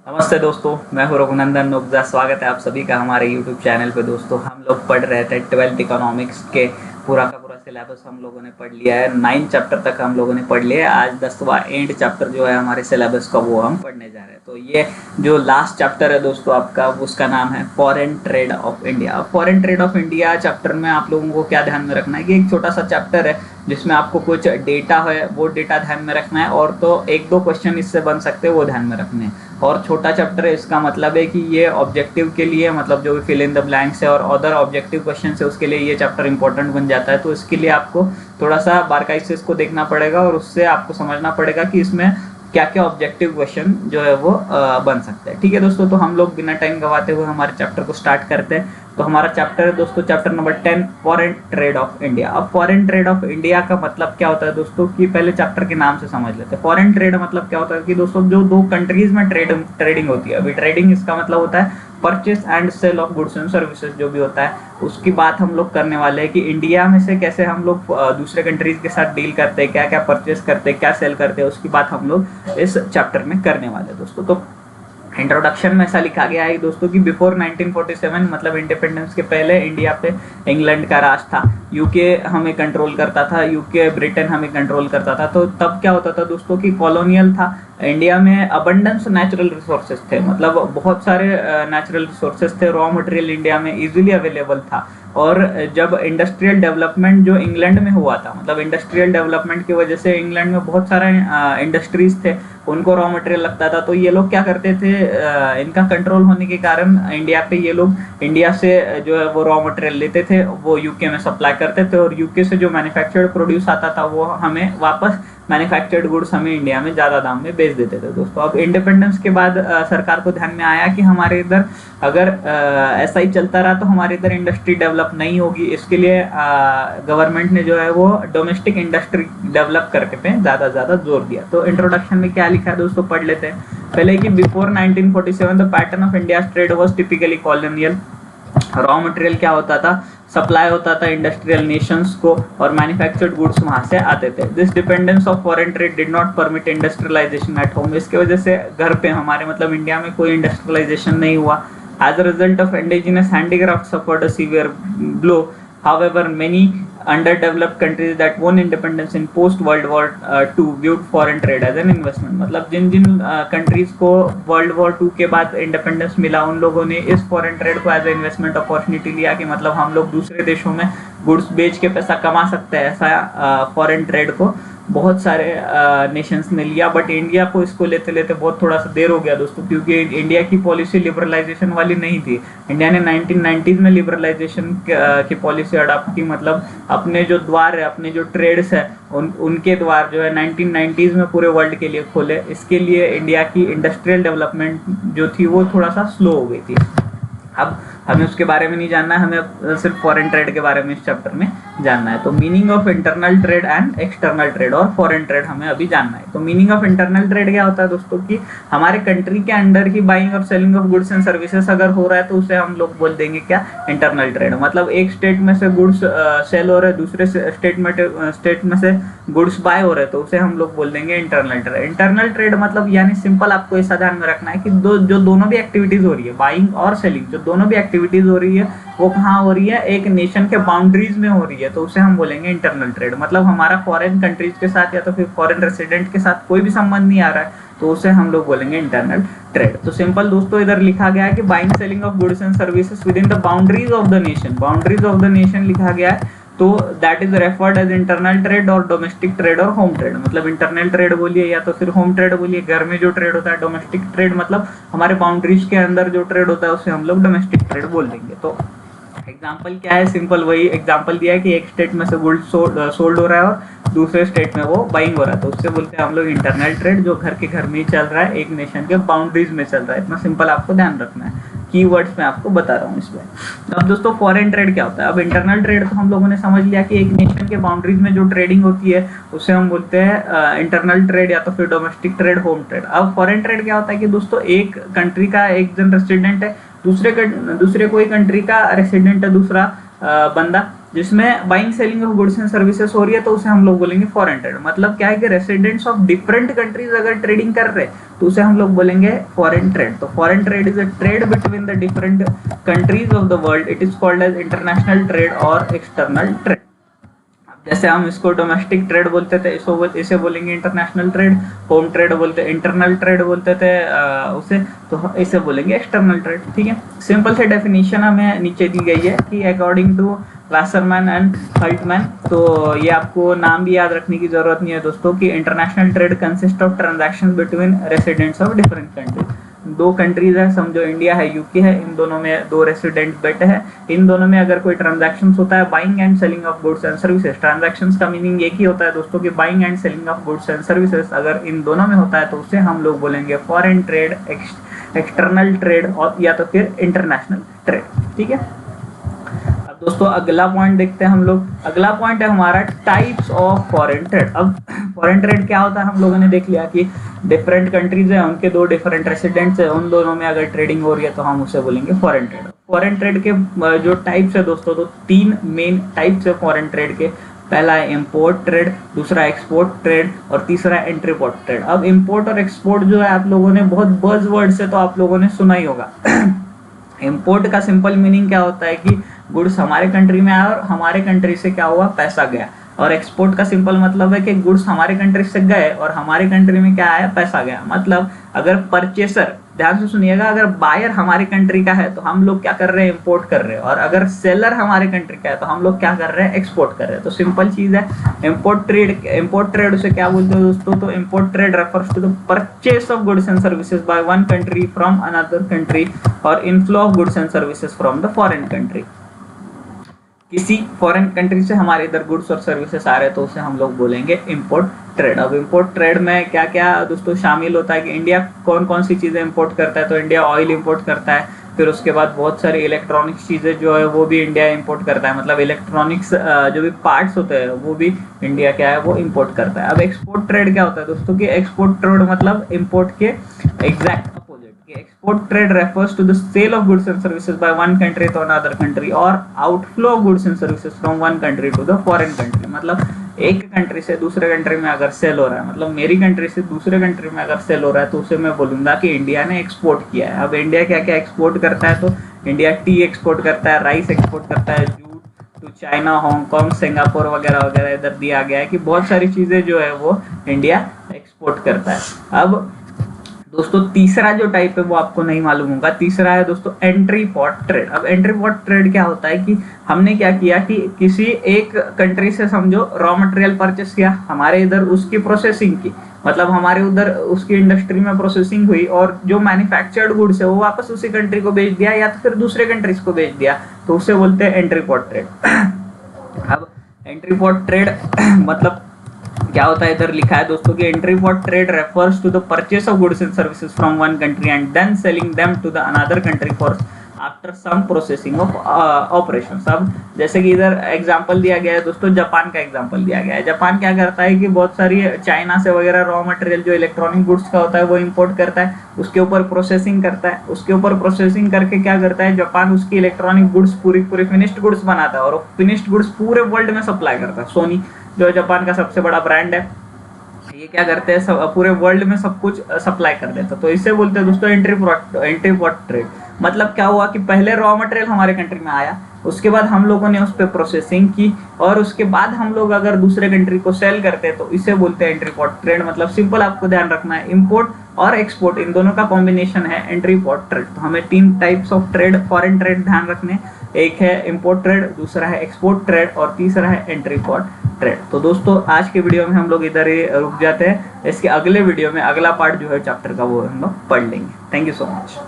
नमस्ते दोस्तों, मैं हूं रघुनंदन नुगजा। स्वागत है आप सभी का हमारे YouTube चैनल पे। दोस्तों, हम लोग पढ़ रहे थे 12th इकोनॉमिक्स के पूरा का पूरा सिलेबस हम लोगों ने पढ़ लिया है। 9 चैप्टर तक हम लोगों ने पढ़ लिया है। आज 10वां एंड चैप्टर जो है हमारे सिलेबस का, वो हम पढ़ने जा रहे हैं। तो ये जो लास्ट चैप्टर है दोस्तों आपका, उसका नाम है foreign trade off India. Foreign trade off India chapter में आप लोगों को क्या ध्यान में रखना है कि एक छोटा सा चैप्टर है जिसमें आपको कुछ डेटा है, वो डेटा ध्यान में रखना है, और तो एक दो क्वेश्चन इससे बन सकते हैं, वो ध्यान में रखने हैं। और छोटा चैप्टर है, इसका मतलब है कि ये ऑब्जेक्टिव के लिए, मतलब जो भी फिल इन द ब्लैंक्स है और अदर ऑब्जेक्टिव क्वेश्चन है, उसके लिए ये चैप्टर इंपॉर्टेंट बन जाता है। तो इसके लिए आपको थोड़ा सा बारकाई से इसको देखना पड़ेगा और उससे आपको समझना पड़ेगा कि इसमें क्या क्या ऑब्जेक्टिव क्वेश्चन जो है वो बन सकते हैं। ठीक है दोस्तों, तो हम लोग बिना टाइम गवाते हुए हमारे चैप्टर को स्टार्ट करते हैं। तो हमारा चैप्टर है दोस्तों, chapter number 10, foreign trade off India. अब फॉरेन ट्रेड ऑफ इंडिया का मतलब क्या होता है दोस्तों, कि पहले चैप्टर के नाम से समझ लेते हैं। फॉरेन ट्रेड मतलब क्या होता है कि दोस्तों जो दो कंट्रीज में ट्रेडिंग होती है। अभी ट्रेडिंग इसका मतलब होता है purchase and sale of goods and services, जो भी होता है उसकी बात हम लोग करने वाले हैं कि इंडिया में से कैसे हम लोग दूसरे कंट्रीज के साथ डील करते हैं, क्या क्या परचेस करते हैं, क्या सेल करते हैं, उसकी बात हम लोग इस चैप्टर में करने वाले हैं दोस्तों। तो इंट्रोडक्शन में ऐसा लिखा गया है दोस्तों कि बिफोर 1947, मतलब इंडिपेंडेंस के पहले इंडिया पे इंग्लैंड का राज था। यूके हमें कंट्रोल करता था, यूके ब्रिटेन हमें कंट्रोल करता था। तो तब क्या होता था दोस्तों कि कॉलोनियल था। इंडिया में अबंडेंस नेचुरल रिसोर्सेज थे, मतलब बहुत सारे नेचुरल रिसोर्सेज थे। रॉ मटेरियल इंडिया में इजीली अवेलेबल था। और जब इंडस्ट्रियल डेवलपमेंट जो इंग्लैंड में हुआ था, मतलब इंडस्ट्रियल डेवलपमेंट की वजह से इंग्लैंड में बहुत सारे इंडस्ट्रीज थे, उनको रॉ मटेरियल लगता था। तो ये लोग क्या करते थे, इनका कंट्रोल होने के कारण इंडिया पे ये लोग इंडिया से जो है वो रॉ मटेरियल लेते थे, वो यूके में सप्लाई करते थे, और यूके से जो मैन्युफैक्चर्ड प्रोड्यूस आता था वो हमें वापस मैन्युफैक्चर्ड गुड्स हमें इंडिया में ज़्यादा दाम में बेच देते थे दोस्तों। अब इंडिपेंडेंस के बाद सरकार को ध्यान में आया कि हमारे इधर अगर ऐसा ही चलता रहा तो हमारे इधर इंडस्ट्री डेवलप नहीं होगी। इसके लिए गवर्नमेंट ने जो है वो डोमेस्टिक इंडस्ट्री डेवलप करके पे ज़्यादा जोर दिया। तो इंट्रोडक्शन में क्या लिखा है दोस्तों, पढ़ लेते हैं पहले कि before 1947 the pattern of India trade was typically colonial. Raw material क्या होता था, सप्लाई होता था इंडस्ट्रियल नेशंस को, और मैन्युफैक्चर्ड गुड्स वहां से आते थे। This dependence of foreign trade did not permit industrialization at home. इसके वजह से घर पे हमारे, मतलब इंडिया में कोई इंडस्ट्रियलाइजेशन नहीं हुआ। As a result of indigenous handicraft suffered a severe blow. However, many underdeveloped countries that won independence in post World War II viewed foreign trade as an investment। मतलब जिन जिन कंट्रीज को world war 2 के बाद independence मिला, उन लोगों ने इस foreign trade को एज ए इन्वेस्टमेंट अपॉर्चुनिटी लिया कि मतलब हम लोग दूसरे देशों में गुड्स बेच के पैसा कमा सकते हैं। ऐसा फॉरेन ट्रेड को बहुत सारे नेशंस ने लिया, बट इंडिया को इसको लेते लेते बहुत थोड़ा सा देर हो गया दोस्तों, क्योंकि इंडिया की पॉलिसी लिबरलाइजेशन वाली नहीं थी। इंडिया ने 1990s में लिबरलाइजेशन की पॉलिसी अडॉप्ट की, मतलब अपने जो द्वार है, अपने जो ट्रेड्स है, उनके द्वार जो है 1990s में पूरे वर्ल्ड के लिए खोले। इसके लिए इंडिया की इंडस्ट्रियल डेवलपमेंट जो थी वो थोड़ा सा स्लो हो गई थी। अब हमें उसके बारे में नहीं जानना है, हमें सिर्फ फॉरेन ट्रेड के बारे में इस चैप्टर में जानना है। तो meaning of internal trade and external trade और फॉरेन ट्रेड हमें अभी जानना है। तो मीनिंग ऑफ इंटरनल ट्रेड क्या होता है दोस्तों, कि हमारे कंट्री के अंडर की बाइंग और selling of goods and services अगर हो रहा है तो उसे हम लोग बोल देंगे क्या, इंटरनल ट्रेड। मतलब एक स्टेट में से गुड्स सेल हो रहे हैं, दूसरे स्टेट में से गुड्स बाय हो रहे हैं, तो उसे हम लोग बोल देंगे इंटरनल ट्रेड। इंटरनल ट्रेड मतलब यानी सिंपल आपको ऐसा ध्यान में रखना है कि जो दोनों भी एक्टिविटीज हो रही है, बाइंग और सेलिंग, जो दोनों भी एक्टिविटीज हो रही है वो कहाँ हो रही है, एक नेशन के बाउंड्रीज में हो रही है, तो उसे हम बोलेंगे इंटरनल ट्रेड। मतलब हमारा फॉरेन कंट्रीज के साथ या तो फिर फॉरेन रेसिडेंट के साथ कोई भी संबंध नहीं आ रहा है, तो उसे हम लोग बोलेंगे इंटरनल ट्रेड। तो सिंपल दोस्तों इधर लिखा गया है कि buying selling of goods and services within the boundaries of the nation. Boundaries of the nation लिखा गया है, तो that is referred as internal trade और डोमेस्टिक ट्रेड और होम ट्रेड। मतलब इंटरनल ट्रेड बोलिए या तो फिर होम ट्रेड बोलिए, घर में जो ट्रेड होता है। डोमेस्टिक ट्रेड मतलब हमारे बाउंड्रीज के अंदर जो ट्रेड होता है उसे हम लोग डोमेस्टिक ट्रेड बोल देंगे। तो एग्जाम्पल क्या है, सिंपल वही एग्जाम्पल दिया है कि एक स्टेट में से गुड सोल्ड हो रहा है और दूसरे स्टेट में वो बाइंग हो रहा है, तो उससे बोलते हैं हम लोग इंटरनल ट्रेड, जो घर के घर में ही चल रहा है, एक नेशन के बाउंड्रीज में चल रहा है। इतना सिंपल आपको ध्यान रखना है, कीवर्ड्स में आपको बता रहा हूँ इसमें। तो अब दोस्तों फॉरेन ट्रेड क्या होता है। अब इंटरनल ट्रेड तो हम लोगों ने समझ लिया कि एक नेशन के बाउंड्रीज में जो ट्रेडिंग होती है उसे हम बोलते हैं इंटरनल ट्रेड या तो फिर डोमेस्टिक ट्रेड, होम ट्रेड। अब फॉरेन ट्रेड क्या होता है कि दोस्तों एक कंट्री का एक जन रेसिडेंट है, दूसरे कोई कंट्री का रेसिडेंट है दूसरा बंदा, जिसमें buying selling of goods and services हो रही है, तो उसे हम लोग बोलेंगे फॉरेन ट्रेड। मतलब क्या है कि रेसिडेंट्स ऑफ डिफरेंट कंट्रीज अगर ट्रेडिंग कर रहे हैं तो उसे हम लोग बोलेंगे फॉरेन ट्रेड। तो foreign trade is a trade between the different countries of the world, it is called as international trade और एक्सटर्नल ट्रेड। जैसे हम इसको डोमेस्टिक ट्रेड बोलते थे, इसे बोलेंगे इंटरनेशनल ट्रेड। होम ट्रेड बोलते, इंटरनल ट्रेड बोलते थे उसे, तो इसे बोलेंगे एक्सटर्नल ट्रेड। ठीक है, सिंपल से डेफिनेशन हमें नीचे दी गई है कि अकॉर्डिंग टू वासरमैन एंड हल्टमैन, तो ये आपको नाम भी याद रखने की जरूरत नहीं है दोस्तों, कि international trade consist of transaction between residents of different countries. दो कंट्रीज है, समझो इंडिया है, यूके है, इन दोनों में दो रेसिडेंट बैठे हैं, इन दोनों में अगर कोई ट्रांजैक्शंस होता है buying and selling of goods and services, transactions का मीनिंग एक ही होता है दोस्तों कि buying and selling of goods and services, अगर इन दोनों में होता है तो उसे हम लोग बोलेंगे फॉरेन ट्रेड, एक्सटर्नल ट्रेड और या तो फिर इंटरनेशनल ट्रेड। ठीक है, अब दोस्तों अगला पॉइंट देखते हैं हम लोग। अगला पॉइंट है हमारा टाइप्स ऑफ फॉरेन ट्रेड। अब फॉरेन ट्रेड क्या होता है हम लोगों ने देख लिया कि डिफरेंट कंट्रीज है, उनके दो डिफरेंट रेसिडेंट्स है, उन दोनों में अगर ट्रेडिंग हो रही है तो हम उसे बोलेंगे फॉरेन ट्रेड। फॉरेन ट्रेड के जो टाइप्स है दोस्तों, तो तीन मेन टाइप्स है फॉरेन ट्रेड के। पहला है इंपोर्ट ट्रेड, दूसरा एक्सपोर्ट ट्रेड और तीसरा एंट्रीपोर्ट ट्रेड। अब इंपोर्ट और एक्सपोर्ट जो है आप लोगों ने बहुत बज़ वर्ड से तो आप लोगों ने सुना ही होगा। इंपोर्ट का सिंपल मीनिंग क्या होता है कि गुड्स हमारे कंट्री में आया और हमारे कंट्री से क्या हुआ, पैसा गया। और एक्सपोर्ट का सिंपल मतलब है कि गुड्स हमारे कंट्री से गए और हमारे कंट्री में क्या आया, पैसा गया। मतलब अगर परचेसर, ध्यान से सुनिएगा, अगर बायर हमारी कंट्री का है तो हम लोग क्या कर रहे हैं, इंपोर्ट कर रहे हैं, और अगर सेलर हमारे कंट्री का है तो हम लोग क्या कर रहे हैं, एक्सपोर्ट कर रहे हैं। तो सिंपल चीज है इंपोर्ट ट्रेड। इंपोर्ट ट्रेड उसे क्या बोलते हैं दोस्तों, तो import trade refers to the purchase of goods and services by one country from another country और inflow of goods and services from the foreign country. किसी फॉरेन कंट्री से हमारे इधर गुड्स और सर्विसेज आ रहे हैं तो उसे हम लोग बोलेंगे इंपोर्ट ट्रेड। अब इंपोर्ट ट्रेड में क्या क्या दोस्तों शामिल होता है कि इंडिया कौन कौन सी चीजें इंपोर्ट करता है, तो इंडिया ऑयल इंपोर्ट करता है, फिर उसके बाद बहुत सारी इलेक्ट्रॉनिक्स चीजें जो है वो भी इंडिया इंपोर्ट करता है। मतलब इलेक्ट्रॉनिक्स जो भी पार्ट्स होते हैं वो भी इंडिया क्या है, वो इंपोर्ट करता है। अब एक्सपोर्ट ट्रेड क्या होता है दोस्तों, कि एक्सपोर्ट ट्रेड मतलब इंपोर्ट के exact export trade refers to the sale of goods and services by one country to another country or outflow of goods and services from one country to the foreign country। मतलब एक country से दूसरे country में अगर cell हो रहा है, मतलब मेरी कंट्री से दूसरे कंट्री में अगर सेल हो रहा है तो उसे मैं बोलूंगा कि इंडिया ने एक्सपोर्ट किया है। अब इंडिया क्या क्या एक्सपोर्ट करता है, तो इंडिया टी एक्सपोर्ट करता है, राइस एक्सपोर्ट करता है, jute to China, Hong Kong, Singapore वगैरह वगैरह इधर दिया गया है कि बहुत सारी चीजें जो है वो इंडिया एक्सपोर्ट करता है। अब दोस्तों तीसरा जो टाइप है वो आपको नहीं मालूम होगा, तीसरा है दोस्तों एंट्री पोर्ट ट्रेड। अब एंट्री पोर्ट ट्रेड क्या होता है कि हमने क्या किया कि किसी एक कंट्री से समझो रॉ मटेरियल परचेस किया, हमारे इधर उसकी प्रोसेसिंग की, मतलब हमारे उधर उसकी इंडस्ट्री में प्रोसेसिंग हुई और जो मैन्युफैक्चर्ड गुड्स है वो वापस उसी कंट्री को बेच दिया या तो फिर दूसरे कंट्रीज को बेच दिया, तो उसे बोलते हैं एंट्री पोर्ट ट्रेड। अब एंट्री पोर्ट ट्रेड मतलब क्या होता है, इधर लिखा है दोस्तों कि entry port trade refers to the purchase of goods and services from one country and then selling them to the another country for after some processing of operations. अब जैसे कि इधर एग्जांपल दिया गया है दोस्तों, जापान का एग्जांपल दिया गया है। जापान क्या करता है कि बहुत सारी चाइना से वगैरह रॉ मटेरियल जो इलेक्ट्रॉनिक गुड्स का होता है वो इंपोर्ट करता है, उसके ऊपर प्रोसेसिंग करता है, उसके ऊपर प्रोसेसिंग करके क्या करता है जापान उसकी इलेक्ट्रॉनिक गुड्स पूरी फिनिश्ड गुड्स बनाता है और फिनिश्ड गुड्स पूरे वर्ल्ड में सप्लाई करता है। सोनी जो जापान का सबसे बड़ा ब्रांड है, ये क्या करते हैं पूरे वर्ल्ड में सब कुछ सप्लाई कर देता है। तो इसे बोलते हैं दोस्तों एंट्री पोर्ट ट्रेड। मतलब क्या हुआ कि पहले रॉ मटेरियल हमारे कंट्री में आया, उसके बाद हम लोगों ने उस पर प्रोसेसिंग की और उसके बाद हम लोग अगर दूसरे कंट्री को सेल करते हैं तो इसे बोलते हैं एंट्री पोर्ट ट्रेड। मतलब सिंपल आपको ध्यान रखना है, इंपोर्ट और एक्सपोर्ट इन दोनों का कॉम्बिनेशन है एंट्री पोर्ट ट्रेड। तो हमें तीन types of trade foreign trade ध्यान रखने, एक है इंपोर्ट ट्रेड, दूसरा है एक्सपोर्ट ट्रेड और तीसरा है एंट्री पोर्ट ट्रेड। तो दोस्तों आज के वीडियो में हम लोग इधर ही रुक जाते हैं, इसके अगले वीडियो में अगला पार्ट जो है चैप्टर का वो हम लोग पढ़ लेंगे। Thank you so much.